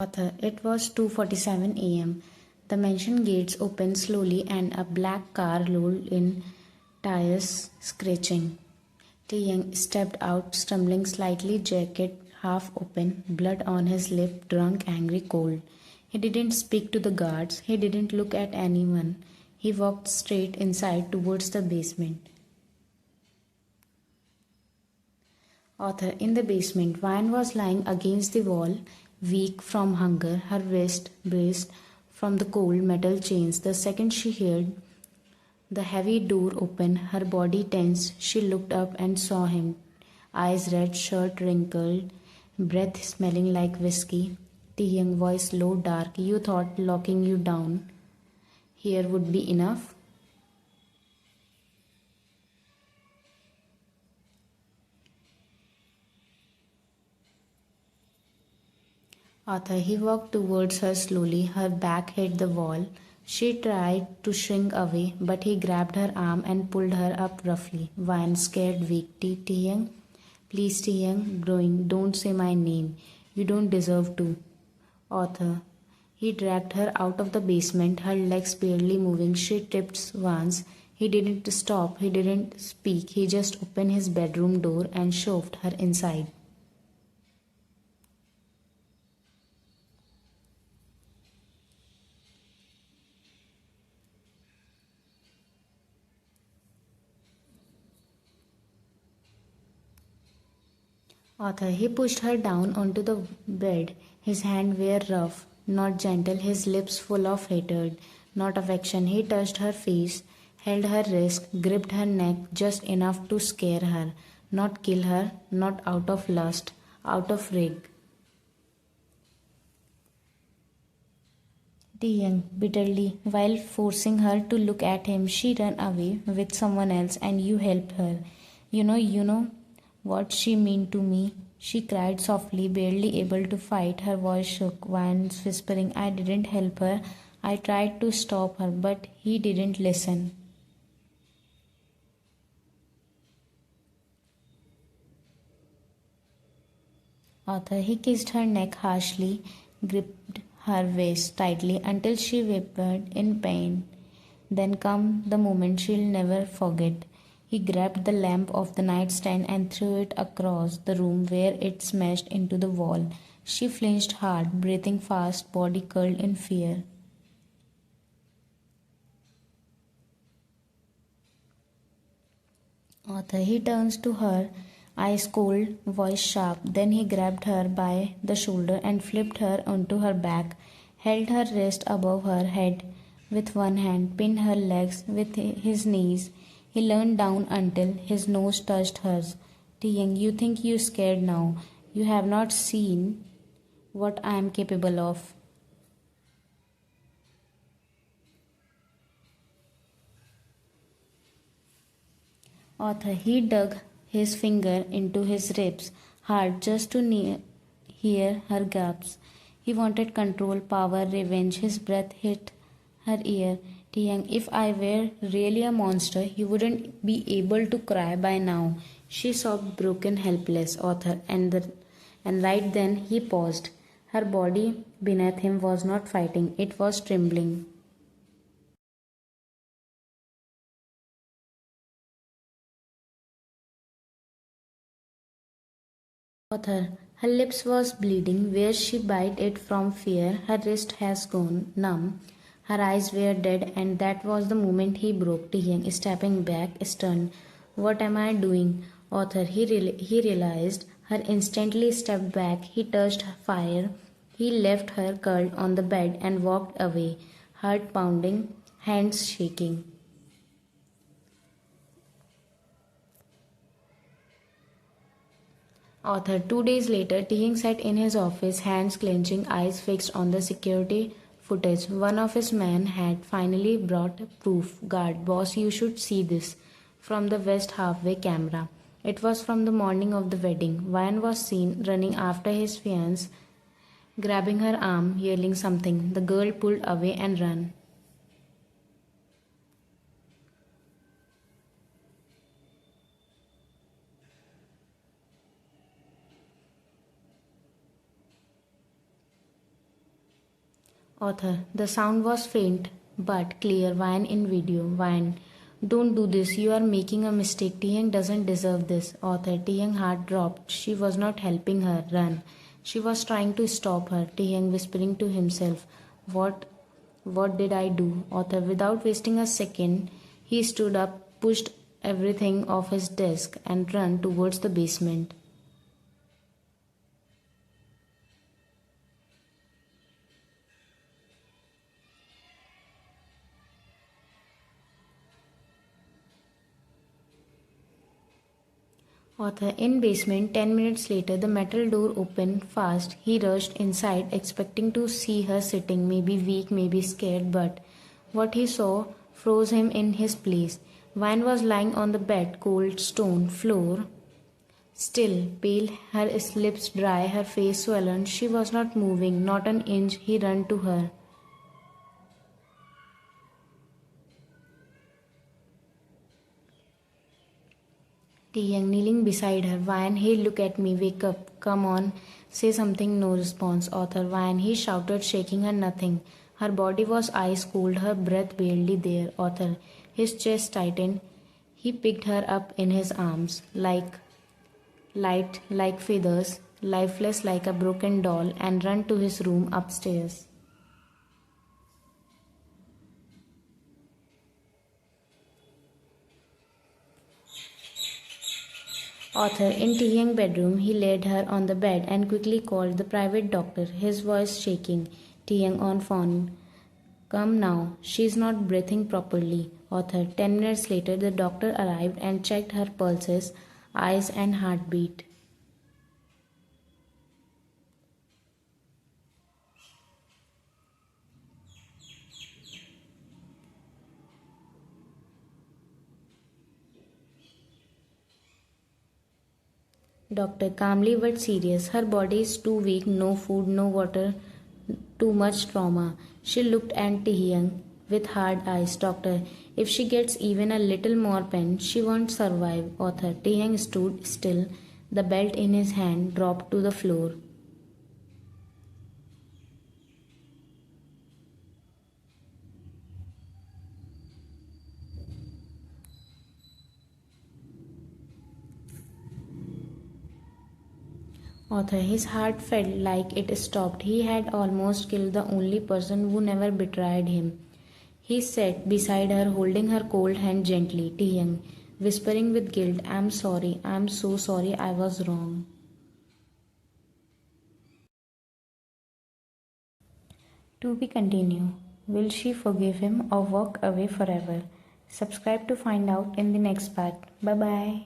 Author. It was 2:47 a.m. The mansion gates opened slowly and a black car rolled in, tires screeching. Young stepped out, stumbling slightly, jacket half open, blood on his lip, drunk, angry, cold. He didn't speak to the guards. He didn't look at anyone. He walked straight inside towards the basement. Author. In the basement, Vine was lying against the wall, weak from hunger, her wrist braced from the cold metal chains. The second she heard the heavy door open, her body tense, she looked up and saw him. Eyes red, shirt wrinkled, breath smelling like whiskey. Young voice low, dark. You thought locking you down here would be enough? Author. He walked towards her slowly, her back hit the wall. She tried to shrink away, but he grabbed her arm and pulled her up roughly. Vine, scared, weak. Young, please, Young, growing, don't say my name. You don't deserve to. Author. He dragged her out of the basement, her legs barely moving. She tripped once. He didn't stop, he didn't speak. He just opened his bedroom door and shoved her inside. Author. He pushed her down onto the bed. His hands were rough, not gentle, his lips full of hatred, not affection. He touched her face, held her wrist, gripped her neck just enough to scare her, not kill her, not out of lust, out of rage. Young, bitterly, while forcing her to look at him, she ran away with someone else and you helped her. You know what she meant to me. She cried softly, barely able to fight. Her voice shook, once whispering, I didn't help her. I tried to stop her, but he didn't listen. Author. He kissed her neck harshly, gripped her waist tightly until she whimpered in pain. Then come the moment she'll never forget. He grabbed the lamp off the nightstand and threw it across the room where it smashed into the wall. She flinched hard, breathing fast, body curled in fear. Author. He turns to her, eyes cold, voice sharp. Then he grabbed her by the shoulder and flipped her onto her back, held her wrist above her head with one hand, pinned her legs with his knees. He leaned down until his nose touched hers. Young, you think you're scared now. You have not seen what I am capable of. Author. He dug his finger into his ribs hard just to hear her gasps. He wanted control, power, revenge. His breath hit her ear. Young, if I were really a monster, you wouldn't be able to cry by now. She sobbed, broken, helpless. Author. And right then he paused. Her body beneath him was not fighting, it was trembling. Author. Her lips was bleeding where she bit it from fear. Her wrist has gone numb. Her eyes were dead, and that was the moment he broke. Young, stepping back, stunned. What am I doing? Author. He realized her instantly stepped back. He touched fire. He left her curled on the bed and walked away, heart pounding, hands shaking. Author. 2 days later, Teehing sat in his office, hands clenching, eyes fixed on the security footage. One of his men had finally brought proof. Guard, boss, you should see this. From the west halfway camera. It was from the morning of the wedding. Vine was seen running after his fiancée, grabbing her arm, yelling something. The girl pulled away and ran. Author. The sound was faint but clear. Vine in video. Vine. Don't do this. You are making a mistake. Taeyang doesn't deserve this. Author. Taeyang heart dropped. She was not helping her run. She was trying to stop her. Taeyang whispering to himself. What did I do? Author. Without wasting a second, he stood up, pushed everything off his desk, and ran towards the basement. Author. In basement, 10 minutes later, the metal door opened fast. He rushed inside, expecting to see her sitting, maybe weak, maybe scared, but what he saw froze him in his place. Vine was lying on the bed, cold stone floor, still, pale, her lips dry, her face swollen. She was not moving, not an inch. He ran to her. Taeyang kneeling beside her. Vine, hey, look at me, wake up, come on, say something. No response. Author. Vine, he shouted, shaking her. Nothing. Her body was ice cold, her breath barely there. Author. His chest tightened. He picked her up in his arms, light like feathers, lifeless like a broken doll, and ran to his room upstairs. Author. In Taeyang's bedroom, he laid her on the bed and quickly called the private doctor, his voice shaking. Taeyang on phone. Come now, she's not breathing properly. Author. 10 minutes later, the doctor arrived and checked her pulses, eyes, and heartbeat. Doctor. Calmly but serious. Her body is too weak, no food, no water, too much trauma. She looked at Taeyang with hard eyes. Doctor. If she gets even a little more pain, she won't survive. Author. Taeyang stood still. The belt in his hand dropped to the floor. Author. His heart felt like it stopped. He had almost killed the only person who never betrayed him. He sat beside her, holding her cold hand gently. Taeyang, whispering with guilt, I'm sorry, I'm so sorry, I was wrong. To be continued. Will she forgive him or walk away forever? Subscribe to find out in the next part. Bye bye.